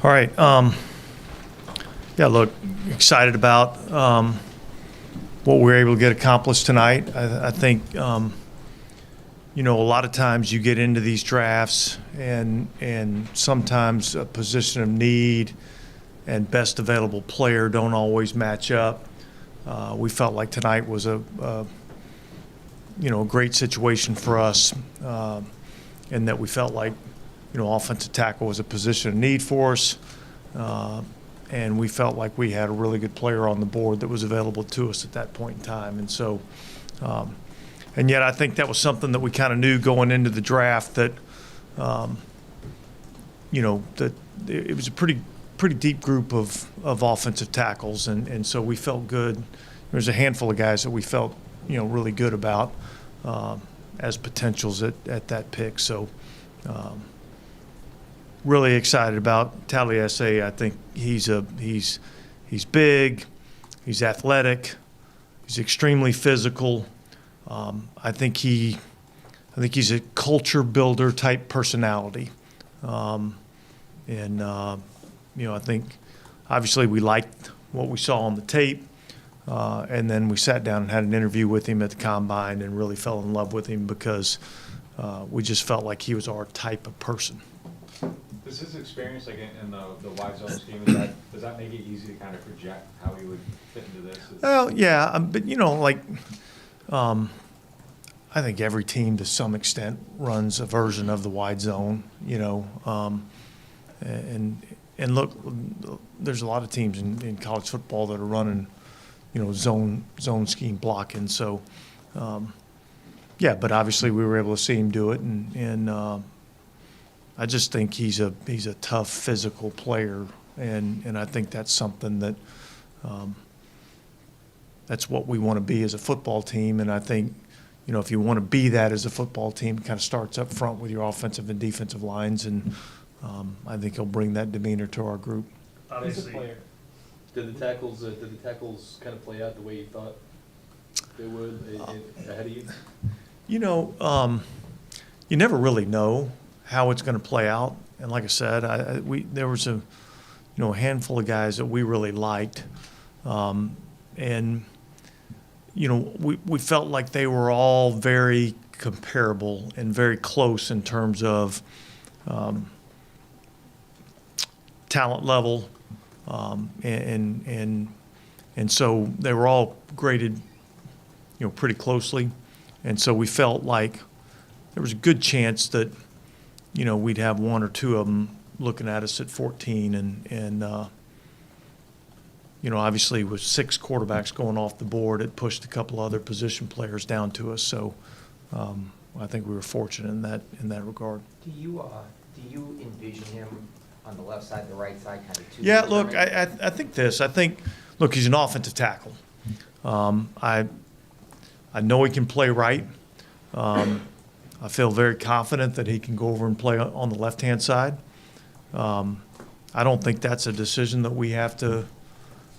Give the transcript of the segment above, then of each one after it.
All right. Yeah, look, excited about what we were able to get accomplished tonight. I think, a lot of times you get into these drafts and sometimes a position of need and best available player don't always match up. We felt like tonight was a great situation for us, in that we felt like, offensive tackle was a position of need for us, and we felt like we had a really good player on the board that was available to us at that point in time. And so, and yet I think that was something that we kind of knew going into the draft that, that it was a pretty deep group of offensive tackles, and so we felt good. There's a handful of guys that we felt, really good about as potentials at that pick. So really excited about Taliese. I think he's big, he's athletic, he's extremely physical. I think he's a culture builder type personality, I think obviously we liked what we saw on the tape, and then we sat down and had an interview with him at the Combine and really fell in love with him because we just felt like he was our type of person. Does his experience, like in the wide zone scheme, does that make it easy to kind of project how he would fit into this? Well, yeah, but I think every team to some extent runs a version of the wide zone, and look, there's a lot of teams in college football that are running, zone scheme blocking. So, but obviously we were able to see him do it, and I just think he's a tough physical player, and I think that's something that that's what we want to be as a football team. And I think, if you want to be that as a football team, it kind of starts up front with your offensive and defensive lines, and I think he'll bring that demeanor to our group. Obviously, did the tackles kind of play out the way you thought they would ahead of you? You never really know how it's going to play out, and like I said, there was a handful of guys that we really liked, and we felt like they were all very comparable and very close in terms of talent level, and so they were all graded, pretty closely, and so we felt like there was a good chance that, we'd have one or two of them looking at us at 14, and obviously with 6 quarterbacks going off the board, it pushed a couple other position players down to us. So I think we were fortunate in that regard. Do you envision him on the left side, the right side, kind of two? Yeah, look, I think this. I think, look, he's an offensive tackle. I know he can play right. I feel very confident that he can go over and play on the left-hand side. I don't think that's a decision that we have to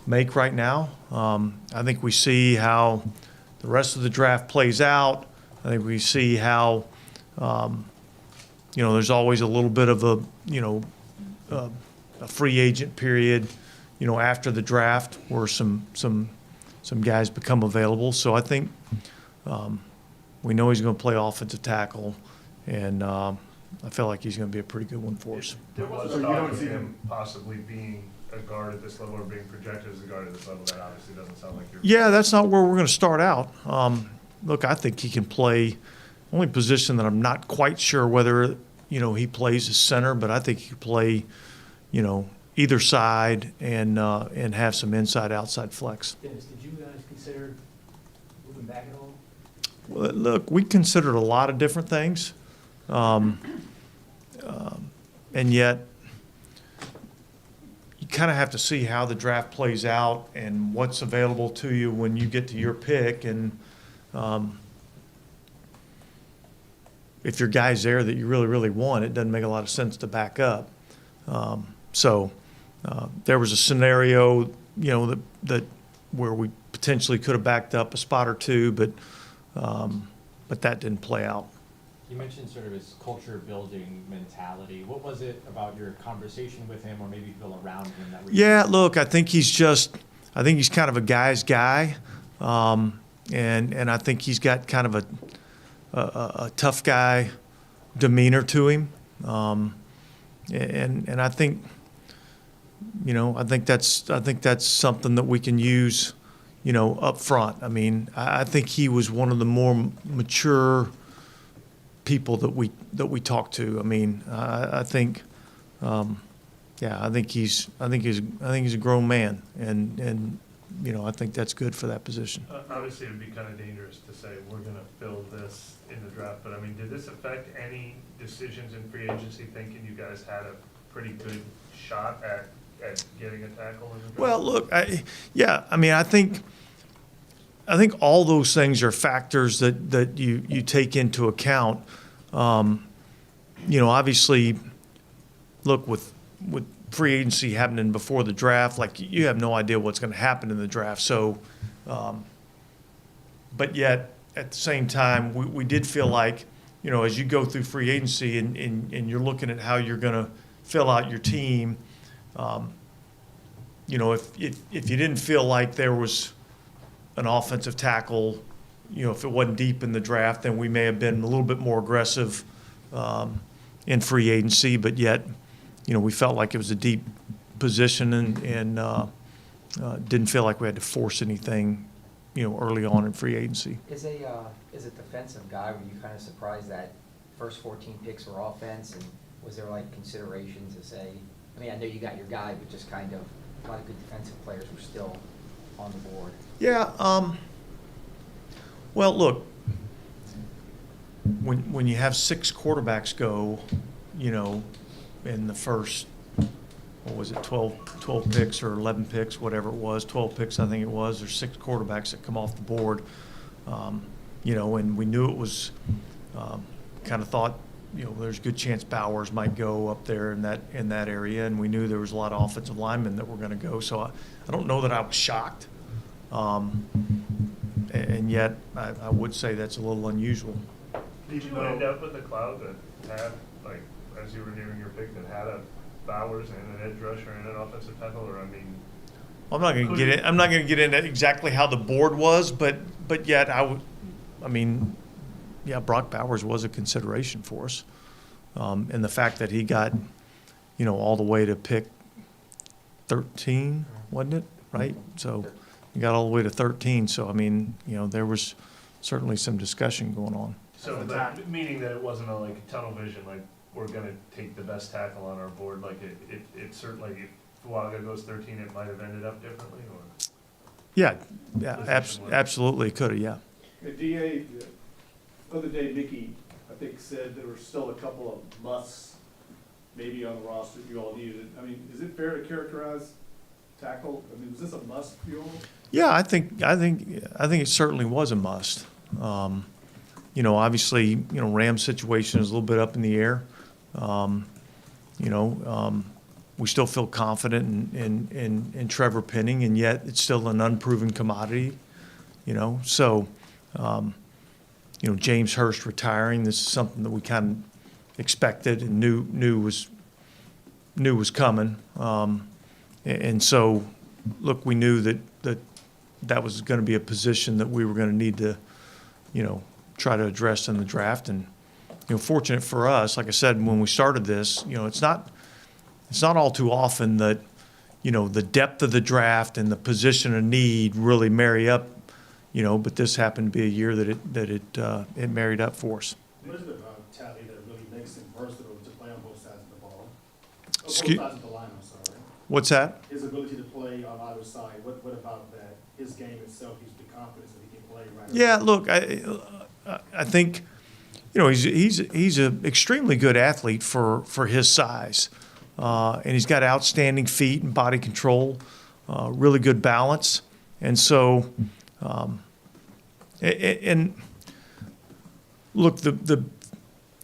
make right now. I think we see how the rest of the draft plays out. I think we see how, there's always a little bit of a free agent period, after the draft where some guys become available. So I think we know he's going to play offensive tackle, and I feel like he's going to be a pretty good one for us. So you don't see him possibly being a guard at this level or being projected as a guard at this level? That obviously doesn't sound like you're. Yeah, that's not where we're going to start out. Look, I think he can play. Only position that I'm not quite sure whether he plays as center, but I think he could play, either side and have some inside-outside flex. Dennis, did you guys consider moving back at all? Well, look, we considered a lot of different things, and yet you kind of have to see how the draft plays out and what's available to you when you get to your pick, and if your guy's there that you really, really want, it doesn't make a lot of sense to back up. So there was a scenario, that where we potentially could have backed up a spot or two, but that didn't play out. You mentioned sort of his culture building mentality. What was it about your conversation with him or maybe people around him that were? Yeah, look, I think he's kind of a guy's guy. And I think he's got kind of a tough guy demeanor to him. And I think, I think that's something that we can use, up front. I mean, I think he was one of the more mature people that we talked to. I mean, I think, I think he's a grown man, and I think that's good for that position. Obviously, it'd be kind of dangerous to say we're gonna fill this in the draft, but I mean, did this affect any decisions in free agency, thinking you guys had a pretty good shot at getting a tackle in the draft? Well, look, I think all those things are factors that you take into account. Obviously, look, with free agency happening before the draft, like, you have no idea what's going to happen in the draft. So, but yet at the same time, we did feel like, as you go through free agency and you're looking at how you're going to fill out your team, if you didn't feel like there was an offensive tackle, if it wasn't deep in the draft, then we may have been a little bit more aggressive in free agency. But yet, we felt like it was a deep position and didn't feel like we had to force anything, early on in free agency. Is a defensive guy, were you kind of surprised that first 14 picks were offense, and was there like consideration to say, I mean, I know you got your guy, but just kind of a lot of good defensive players were still on the board? Yeah. Well, look, when you have 6 quarterbacks go, in the first, what was it, 12 picks or 11 picks, whatever it was, 12 picks I think it was, there's 6 quarterbacks that come off the board, and we knew it was, kind of thought, there's a good chance Bowers might go up there in that area, and we knew there was a lot of offensive linemen that were going to go. So I don't know that I was shocked, and yet I would say that's a little unusual. Did you end up with a cloud that had, like, as you were nearing your pick, that had a Bowers and an edge rusher and an offensive tackle, or I mean? I'm not going to get into exactly how the board was, but yet Brock Bowers was a consideration for us, and the fact that he got, all the way to pick 13, wasn't it? Right. So he got all the way to 13. So I mean, there was certainly some discussion going on. So that, meaning that it wasn't like tunnel vision, like we're gonna take the best tackle on our board, like it certainly, if Fuaga goes 13, it might have ended up differently, or? Yeah, absolutely, could have, yeah. DA, the other day, Mickey, I think, said there were still a couple of musts maybe on the roster you all needed. I mean, is it fair to characterize tackle? I mean, was this a must for you all? Yeah, I think it certainly was a must. Obviously, Ram's situation is a little bit up in the air. We still feel confident in Trevor Penning, and yet it's still an unproven commodity. So James Hurst retiring, this is something that we kind of expected and knew was coming. And so, look, we knew that was going to be a position that we were going to need to, try to address in the draft. And, fortunate for us, like I said, when we started this, it's not all too often that, the depth of the draft and the position of need really marry up, but this happened to be a year that it married up for us. What is it about Tally that really makes him versatile to play on both sides of the ball? Both Excuse- sides of the line, I'm sorry. What's that? His ability to play on either side, what about that? His game itself, he's the confidence that he can play right. Yeah, look, I think, he's an extremely good athlete for his size, and he's got outstanding feet and body control, really good balance, and so, and look, the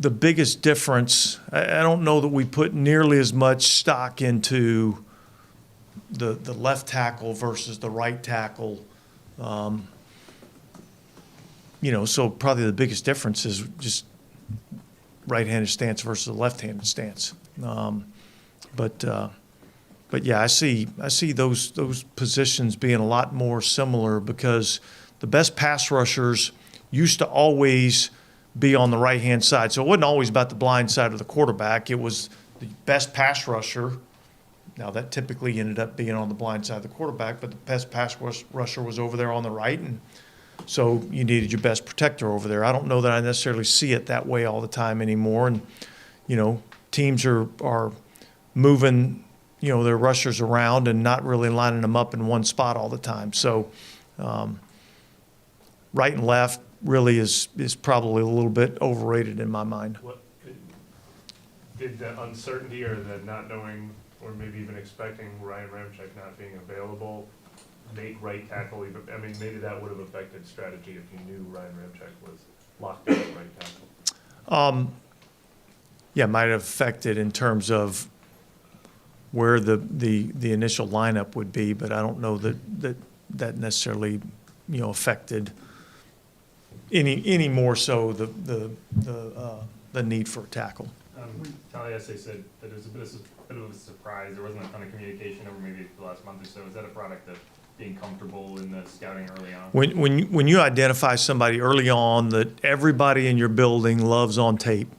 biggest difference, I don't know that we put nearly as much stock into the left tackle versus the right tackle. So probably the biggest difference is just right-handed stance versus a left-handed stance. But yeah, I see those positions being a lot more similar because the best pass rushers used to always be on the right-hand side. So it wasn't always about the blind side of the quarterback. It was the best pass rusher. Now, that typically ended up being on the blind side of the quarterback, but the best pass rusher was over there on the right, and so you needed your best protector over there. I don't know that I necessarily see it that way all the time anymore. And, teams are moving, their rushers around and not really lining them up in one spot all the time. So right and left really is probably a little bit overrated in my mind. What, did the uncertainty or the not knowing, or maybe even expecting Ryan Ramczyk not being available, make right tackle even, maybe that would have affected strategy if you knew Ryan Ramczyk was locked in at right tackle? Yeah, might have affected in terms of where the initial lineup would be, but I don't know that necessarily, affected any more so the need for a tackle. Taliese said that it was a bit of a surprise. There wasn't a ton of communication over maybe the last month or so. Is that a product of being comfortable in the scouting early on? When you identify somebody early on that everybody in your building loves on tape,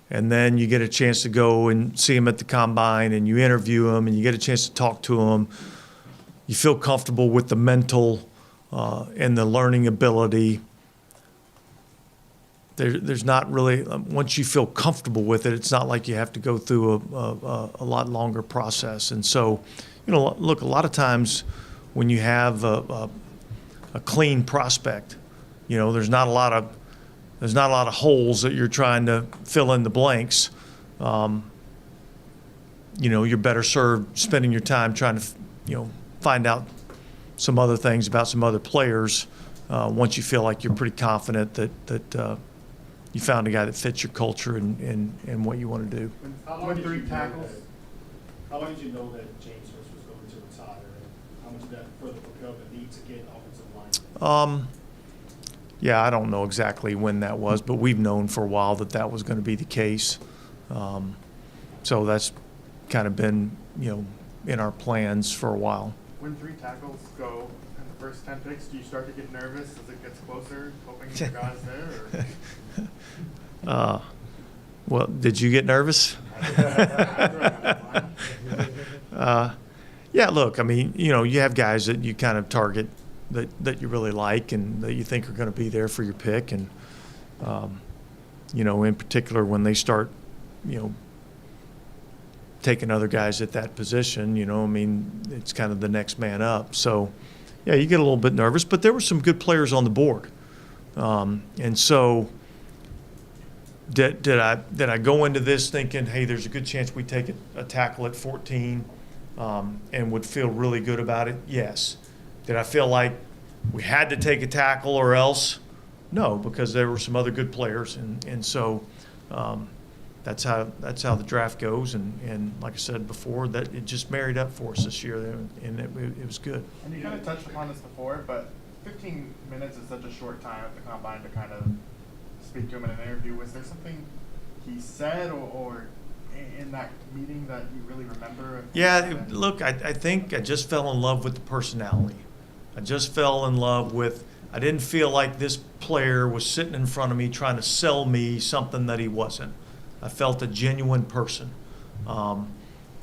and then you get a chance to go and see them at the combine, and you interview them, and you get a chance to talk to them, you feel comfortable with the mental and the learning ability. There's not really, once you feel comfortable with it, it's not like you have to go through a lot longer process. And so, look, a lot of times when you have a clean prospect, there's not a lot of holes that you're trying to fill in the blanks. You're better served spending your time trying to, find out some other things about some other players once you feel like you're pretty confident that you found a guy that fits your culture and what you want to do. How long did you know that James Hurst was going to retire? And how much did that further propel the need to get offensive line? Yeah, I don't know exactly when that was, but we've known for a while that was going to be the case. So that's kind of been, in our plans for a while. When 3 tackles go in the first 10 picks, do you start to get nervous as it gets closer, hoping your guy's there? Or? Well, did you get nervous? Yeah, look, you have guys that you kind of target that you really like and that you think are going to be there for your pick. And, in particular, when they start, taking other guys at that position, it's kind of the next man up. So, yeah, you get a little bit nervous, but there were some good players on the board. And so did I go into this thinking, hey, there's a good chance we take a tackle at 14 and would feel really good about it? Yes. Did I feel like we had to take a tackle or else? No, because there were some other good players. And so that's how the draft goes. And like I said before, that it just married up for us this year, and it was good. And you kind of touched upon this before, but 15 minutes is such a short time at the combine to kind of speak to him in an interview. Was there something he said or in that meeting that you really remember? Yeah, look, I think I just fell in love with the personality. I just fell in love with, I didn't feel like this player was sitting in front of me trying to sell me something that he wasn't. I felt a genuine person. And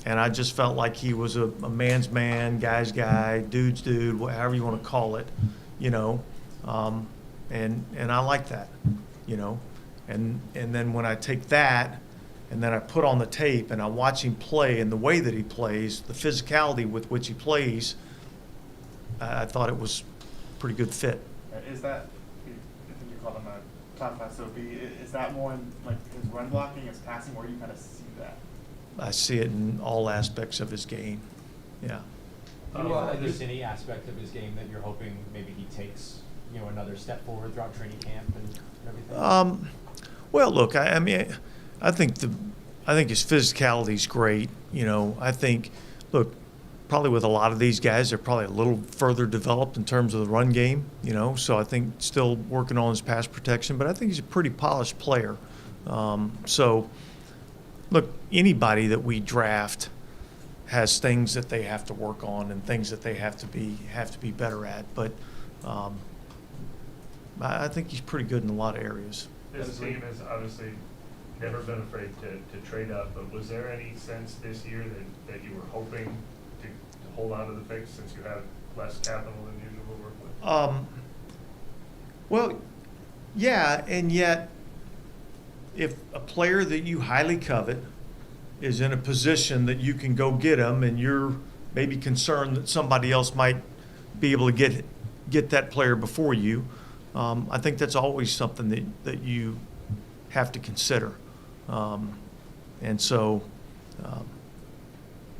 I just felt like he was a man's man, guy's guy, dude's dude, however you want to call it, and I like that, and then when I take that and then I put on the tape and I watch him play and the way that he plays, the physicality with which he plays, I thought it was a pretty good fit. Is that, I think you call him a top class SOB, is that more in like his run blocking, his passing, where you kind of see that? I see it in all aspects of his game, yeah. Is there any aspect of his game that you're hoping maybe he takes, another step forward throughout training camp and everything? Well, look, I think his physicality is great. I think, look, probably with a lot of these guys, they're probably a little further developed in terms of the run game. So I think still working on his pass protection, but I think he's a pretty polished player. So, look, anybody that we draft has things that they have to work on and things that they have to be better at. But I think he's pretty good in a lot of areas. This team has obviously never been afraid to trade up, but was there any sense this year that you were hoping to hold on to the picks since you have less capital than usual to work with? Well, yeah, and yet, if a player that you highly covet is in a position that you can go get him, and you're maybe concerned that somebody else might be able to get that player before you, I think that's always something that you have to consider. And so,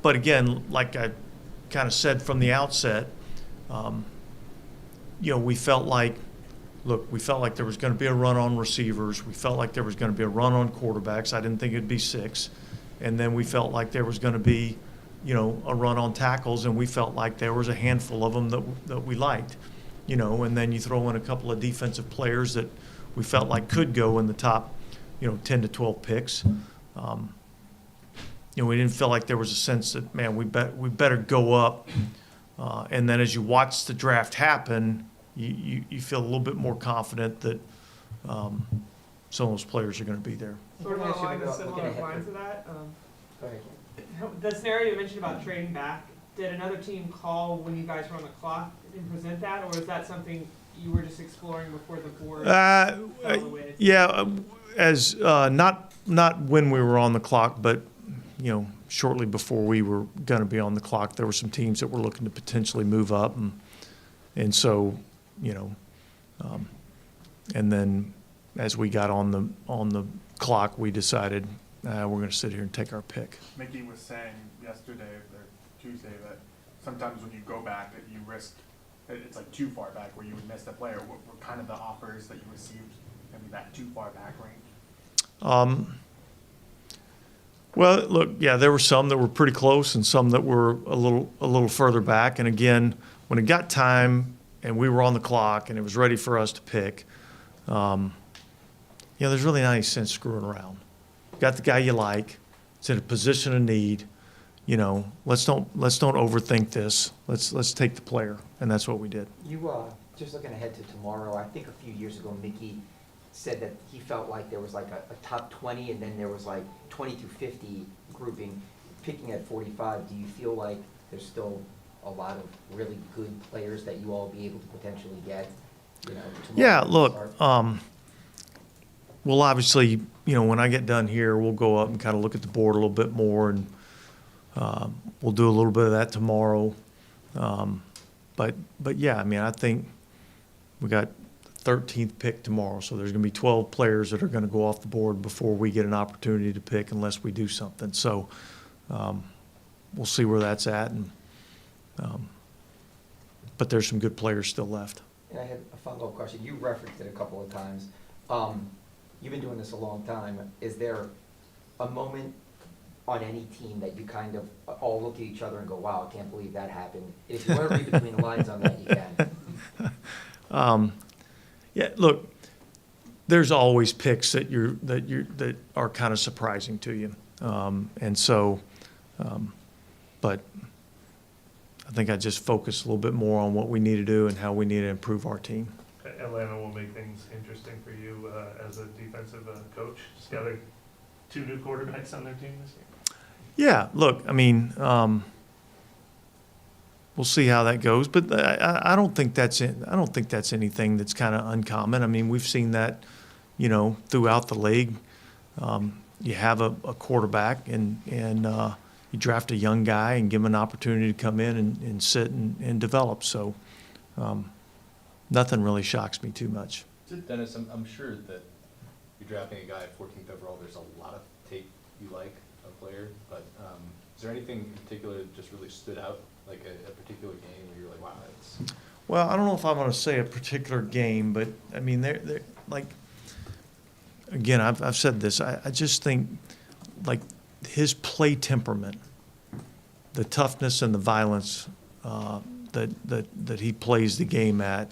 but again, like I kind of said from the outset, we felt like there was going to be a run on receivers. We felt like there was going to be a run on quarterbacks. I didn't think it'd be 6. And then we felt like there was going to be, a run on tackles, and we felt like there was a handful of them that we liked, and then you throw in a couple of defensive players that we felt like could go in the top, 10 to 12 picks. We didn't feel like there was a sense that, man, we better go up. And then as you watch the draft happen, you feel a little bit more confident that some of those players are going to be there. Sort of Let me ask you along the about similar looking ahead lines for- of that, Go ahead. the scenario you mentioned about trading back, did another team call when you guys were on the clock and present that, or is that something you were just exploring before the board fell the way it's- Yeah, as not when we were on the clock, but shortly before we were going to be on the clock, there were some teams that were looking to potentially move up, and so and then as we got on the clock, we decided we're going to sit here and take our pick. Mickey was saying yesterday or Tuesday that sometimes when you go back, that you risk, it's like too far back where you would miss the player. What were kind of the offers that you received, maybe that too far back range? Well, look, yeah, there were some that were pretty close and some that were a little further back. And again, when it got time and we were on the clock and it was ready for us to pick, there's really not any sense screwing around. Got the guy you like. It's in a position of need. Let's don't overthink this. Let's take the player, and that's what we did. You, just looking ahead to tomorrow, I think a few years ago, Mickey said that he felt like there was like a top 20, and then there was like 20 through 50 grouping. Picking at 45, do you feel like there's still a lot of really good players that you all will be able to potentially get? Tomorrow Yeah, to look, start? we'll obviously, when I get done here, we'll go up and kind of look at the board a little bit more, and we'll do a little bit of that tomorrow. But yeah, I think we got 13th pick tomorrow, so there's going to be 12 players that are going to go off the board before we get an opportunity to pick, unless we do something. So we'll see where that's at, and but there's some good players still left. And I had a follow-up question. You referenced it a couple of times. You've been doing this a long time. Is there a moment on any team that you kind of all look at each other and go, wow, I can't believe that happened? If you want to read between the lines on that, you can. Yeah, look, there's always picks that are kind of surprising to you, and so, but I think I just focus a little bit more on what we need to do and how we need to improve our team. Atlanta will make things interesting for you as a defensive coach. Just got 2 new quarterbacks on their team this year. Yeah, look, we'll see how that goes, but I don't think that's anything that's kind of uncommon. We've seen that, throughout the league. You have a quarterback and you draft a young guy and give him an opportunity to come in and sit and develop. So nothing really shocks me too much. Dennis, I'm sure that you're drafting a guy at 14th overall. There's a lot of tape you like a player, but is there anything in particular that just really stood out, like a particular game where you're like, wow, that's... Well, I don't know if I want to say a particular game, but they're like, again, I've said this. I just think like his play temperament, the toughness and the violence that he plays the game at,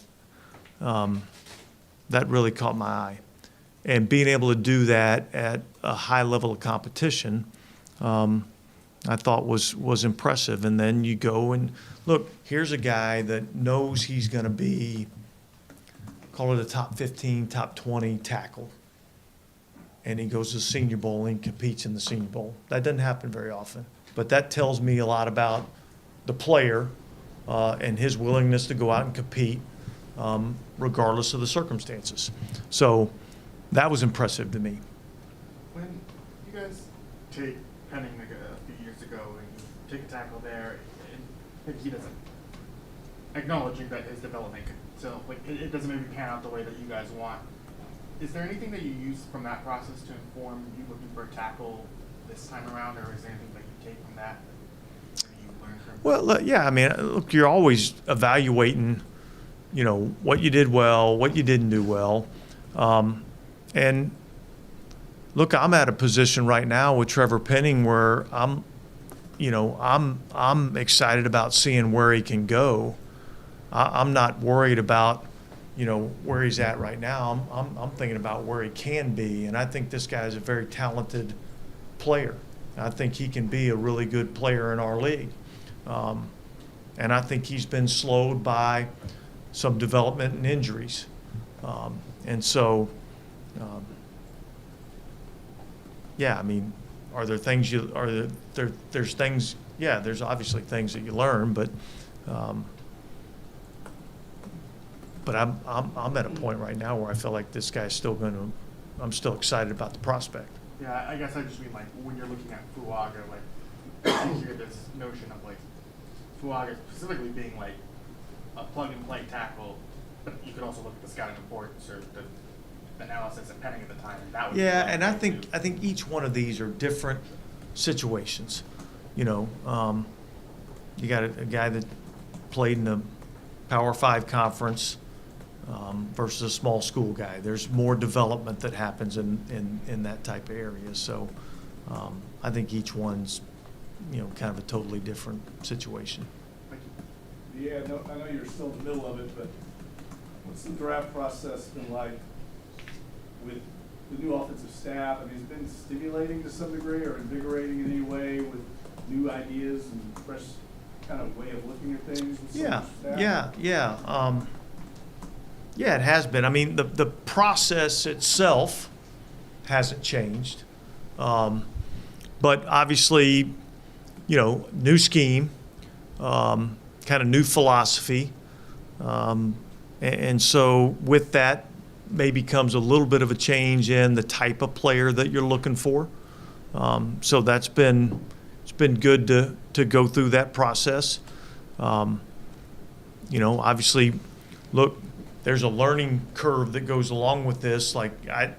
that really caught my eye. and being able to do that at a high level of competition, I thought was impressive. And then you go and look, here's a guy that knows he's going to be, call it a top 15, top 20 tackle. And he goes to the Senior Bowl and competes in the Senior Bowl. That doesn't happen very often. But that tells me a lot about the player and his willingness to go out and compete regardless of the circumstances. So that was impressive to me. When you guys take Penning like a few years ago and you take a tackle there, and maybe he doesn't, acknowledging that his development could still, like, it doesn't maybe pan out the way that you guys want. Is there anything that you use from that process to inform you looking for a tackle this time around, or is there anything that you take from that you learn from? Well, yeah, I mean, look, you're always evaluating, you know, what you did well, what you didn't do well. And look, I'm at a position right now with Trevor Penning where I'm excited about seeing where he can go. I'm not worried about, you know, where he's at right now. I'm thinking about where he can be, and I think this guy is a very talented player. I think he can be a really good player in our league. And I think he's been slowed by some development and injuries. And so, yeah, I mean, are there things there's things, yeah, there's obviously things that you learn, but I'm at a point right now where I feel like this guy's still I'm still excited about the prospect. Yeah, I guess I just mean, like, when you're looking at Fuaga, like, you hear this notion of, like, Fuaga specifically being, like, a plug-and-play tackle, but you could also look at the scouting reports or the analysis of Penning at the time, and that would Yeah, be and I think each one of these are different situations. You know, you got a guy that played in the Power 5 conference versus a small school guy. There's more development that happens in that type of area. So I think each one's, you know, kind of a totally different situation. Yeah, no, I know you're still in the middle of it, but what's the draft process been like with the new offensive staff? I mean, has it been stimulating to some degree or invigorating in any way with new ideas and fresh kind of way of looking at things with some of the staff? Yeah, it has been. I mean, the process itself hasn't changed. But obviously, you know, new scheme, kind of new philosophy. And so with that maybe comes a little bit of a change in the type of player that you're looking for. So it's been good to go through that process. You know, obviously, look, there's a learning curve that goes along with this. Like I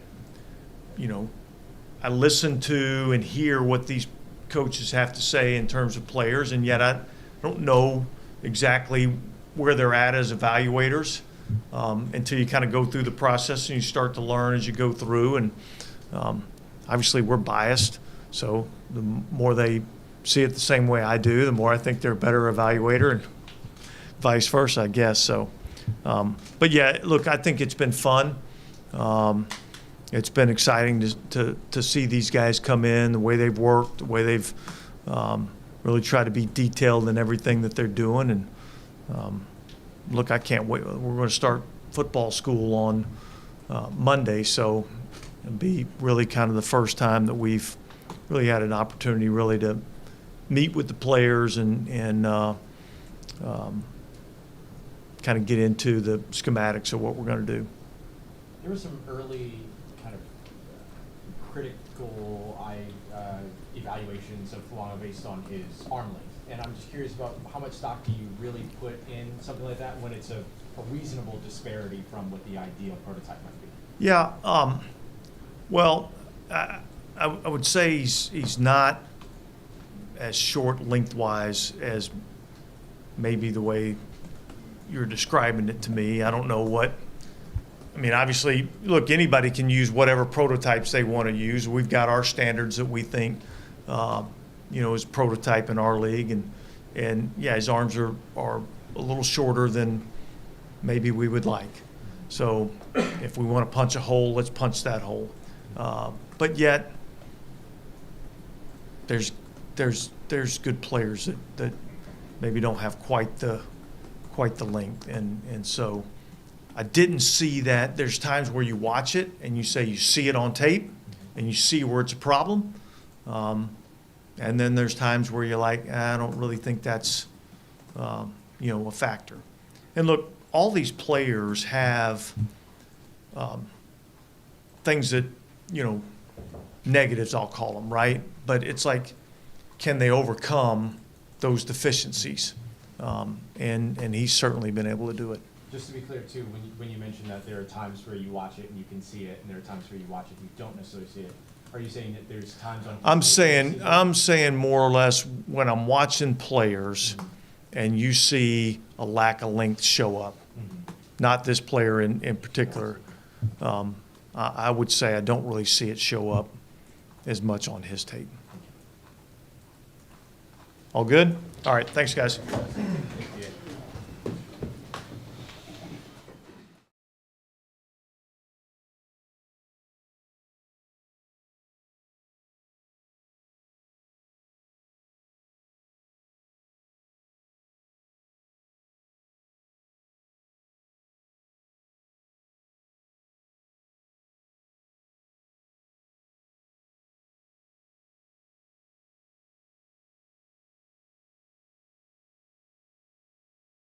listen to and hear what these coaches have to say in terms of players, and yet I don't know exactly where they're at as evaluators until you kind of go through the process and you start to learn as you go through. And obviously we're biased, so the more they see it the same way I do, the more I think they're a better evaluator, and vice versa, I guess. So, but yeah, look, I think it's been fun. It's been exciting to see these guys come in, the way they've worked, the way they've really tried to be detailed in everything that they're doing. And look, I can't wait. We're going to start football school on Monday, so it'll be really kind of the first time that we've really had an opportunity really to meet with the players and kind of get into the schematics of what we're going to do. There was some early kind of critical evaluations of Fuaga based on his arm length. And I'm just curious about how much stock do you really put in something like that when it's a reasonable disparity from what the ideal prototype might be? Yeah, well, I would say he's not as short lengthwise as maybe the way you're describing it to me. I don't know what, I mean, obviously, look, anybody can use whatever prototypes they want to use. We've got our standards that we think, is prototype in our league. And yeah, his arms are a little shorter than maybe we would like. So if we want to punch a hole, let's punch that hole. But yet, there's good players that maybe don't have quite the length, and so I didn't see that. There's times where you watch it and you say you see it on tape and you see where it's a problem, and then there's times where you're like, I don't really think that's a factor. And look, all these players have things that, negatives, I'll call them, right? But it's like, can they overcome those deficiencies? And he's certainly been able to do it. Just to be clear too, when you mentioned that there are times where you watch it and you can see it, and there are times where you watch it and you don't necessarily see it, are you saying that there's times on? I'm saying more or less when I'm watching players and you see a lack of length show up, not this player in particular, I would say I don't really see it show up as much on his tape. All good? All right, thanks, guys. Thank you.